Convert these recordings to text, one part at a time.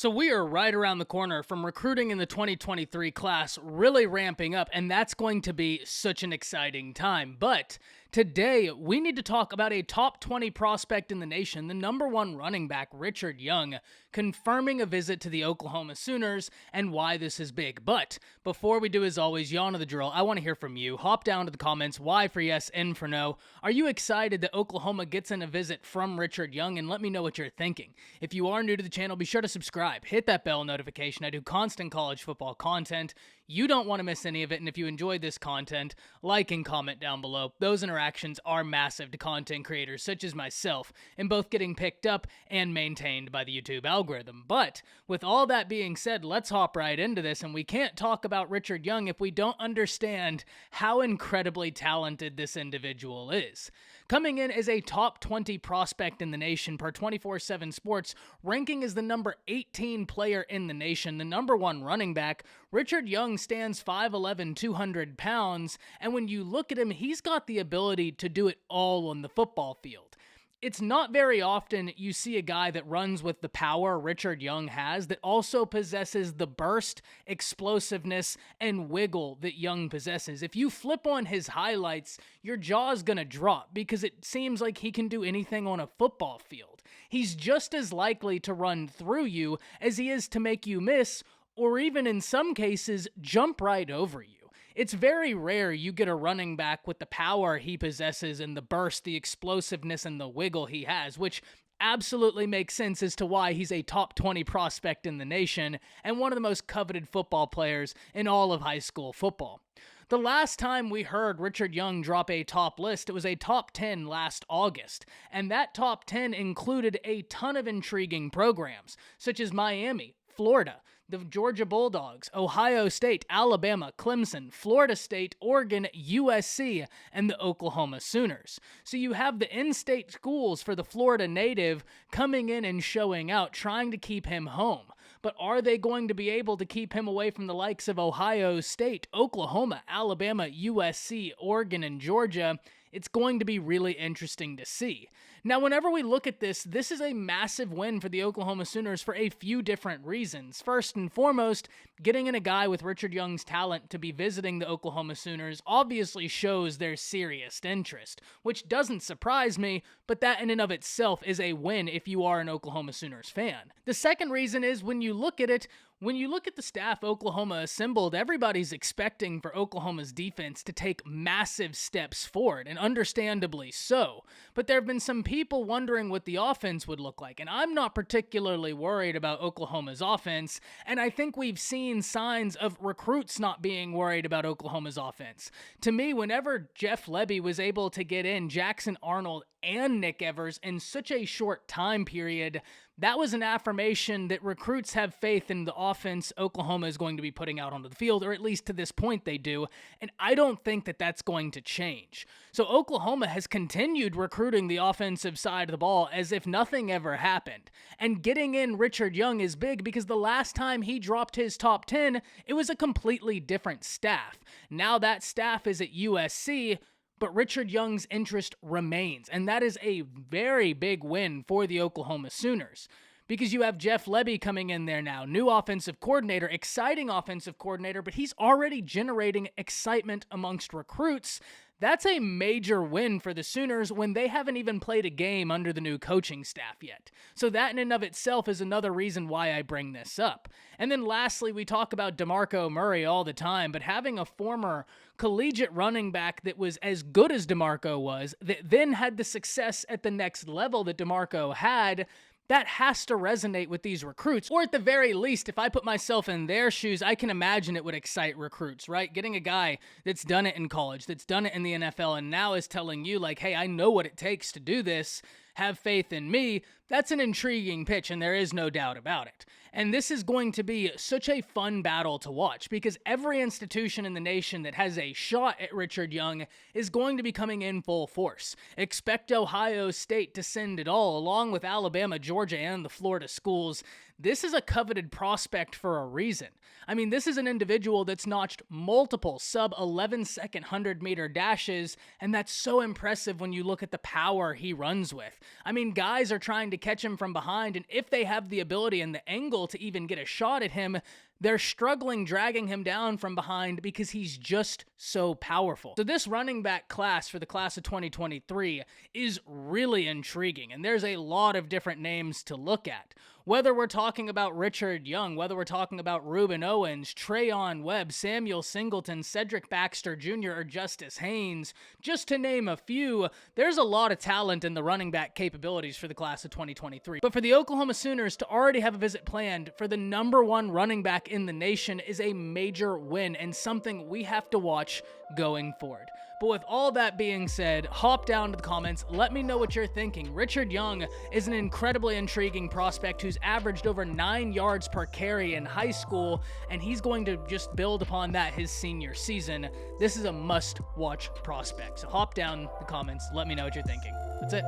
So we are right around the corner from recruiting in the 2023 class really ramping up, and that's going to be such an exciting time. But today, we need to talk about a top 20 prospect in the nation, the number one running back, Richard Young, confirming a visit to the Oklahoma Sooners and why this is big. But before we do, as always, y'all know the drill. I want to hear from you. Hop down to the comments, Y for yes, N for no. Are you excited that Oklahoma gets in a visit from Richard Young? And let me know what you're thinking. If you are new to the channel, be sure to subscribe. Hit that bell notification. I do constant college football content. You don't want to miss any of it, and if you enjoyed this content, like and comment down below. Those interactions are massive to content creators such as myself, in both getting picked up and maintained by the YouTube algorithm. But with all that being said, let's hop right into this, and we can't talk about Richard Young if we don't understand how incredibly talented this individual is. Coming in as a top 20 prospect in the nation per 24/7 Sports, ranking as the number 18 player in the nation, the number one running back, Richard Young stands 5'11", 200 pounds, and when you look at him, he's got the ability to do it all on the football field. It's not very often you see a guy that runs with the power Richard Young has that also possesses the burst, explosiveness, and wiggle that Young possesses. If you flip on his highlights, your jaw's gonna drop because it seems like he can do anything on a football field. He's just as likely to run through you as he is to make you miss, or even in some cases, jump right over you. It's very rare you get a running back with the power he possesses and the burst, the explosiveness, and the wiggle he has, which absolutely makes sense as to why he's a top 20 prospect in the nation and one of the most coveted football players in all of high school football. The last time we heard Richard Young drop a top list, it was a top 10 last August, and that top 10 included a ton of intriguing programs, such as Miami, Florida, the Georgia Bulldogs, Ohio State, Alabama, Clemson, Florida State, Oregon, USC, and the Oklahoma Sooners. So you have the in-state schools for the Florida native coming in and showing out, trying to keep him home. But are they going to be able to keep him away from the likes of Ohio State, Oklahoma, Alabama, USC, Oregon, and Georgia? It's going to be really interesting to see. Now, whenever we look at this, this is a massive win for the Oklahoma Sooners for a few different reasons. First and foremost, getting in a guy with Richard Young's talent to be visiting the Oklahoma Sooners obviously shows their serious interest, which doesn't surprise me, but that in and of itself is a win if you are an Oklahoma Sooners fan. The second reason is when you look at it, when you look at the staff Oklahoma assembled, everybody's expecting for Oklahoma's defense to take massive steps forward, and understandably so. But there have been some people wondering what the offense would look like, and I'm not particularly worried about Oklahoma's offense, and I think we've seen signs of recruits not being worried about Oklahoma's offense. To me, whenever Jeff Lebby was able to get in Jackson Arnold and Nick Evers in such a short time period, that was an affirmation that recruits have faith in the offense Oklahoma is going to be putting out onto the field, or at least to this point they do, and I don't think that that's going to change. So Oklahoma has continued recruiting the offensive side of the ball as if nothing ever happened, and getting in Richard Young is big because the last time he dropped his top 10, it was a completely different staff. Now that staff is at USC, but Richard Young's interest remains, and that is a very big win for the Oklahoma Sooners. Because you have Jeff Lebby coming in there now, new offensive coordinator, exciting offensive coordinator, but he's already generating excitement amongst recruits. That's a major win for the Sooners when they haven't even played a game under the new coaching staff yet. So that in and of itself is another reason why I bring this up. And then lastly, we talk about DeMarco Murray all the time, but having a former collegiate running back that was as good as DeMarco was, that then had the success at the next level that DeMarco had, that has to resonate with these recruits. Or at the very least, if I put myself in their shoes, I can imagine it would excite recruits, right? Getting a guy that's done it in college, that's done it in the NFL, and now is telling you, like, hey, I know what it takes to do this. Have faith in me. That's an intriguing pitch, and there is no doubt about it. And this is going to be such a fun battle to watch because every institution in the nation that has a shot at Richard Young is going to be coming in full force. Expect Ohio State to send it all, along with Alabama, Georgia, and the Florida schools. This is a coveted prospect for a reason. I mean, this is an individual that's notched multiple sub-11-second 100-meter dashes, and that's so impressive when you look at the power he runs with. I mean, guys are trying to catch him from behind, and if they have the ability and the angle to even get a shot at him, they're struggling dragging him down from behind because he's just so powerful. So this running back class for the class of 2023 is really intriguing, and there's a lot of different names to look at. Whether we're talking about Richard Young, whether we're talking about Reuben Owens, Trayon Webb, Samuel Singleton, Cedric Baxter Jr., or Justice Haynes, just to name a few, there's a lot of talent in the running back capabilities for the class of 2023. But for the Oklahoma Sooners to already have a visit planned for the #1 running back in the nation is a major win and something we have to watch going forward. But with all that being said, hop down to the comments, let me know what you're thinking. Richard Young is an incredibly intriguing prospect who's averaged over 9 yards per carry in high school, and he's going to just build upon that his senior season. This is a must-watch prospect. So hop down in the comments, let me know what you're thinking. That's it.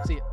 See ya.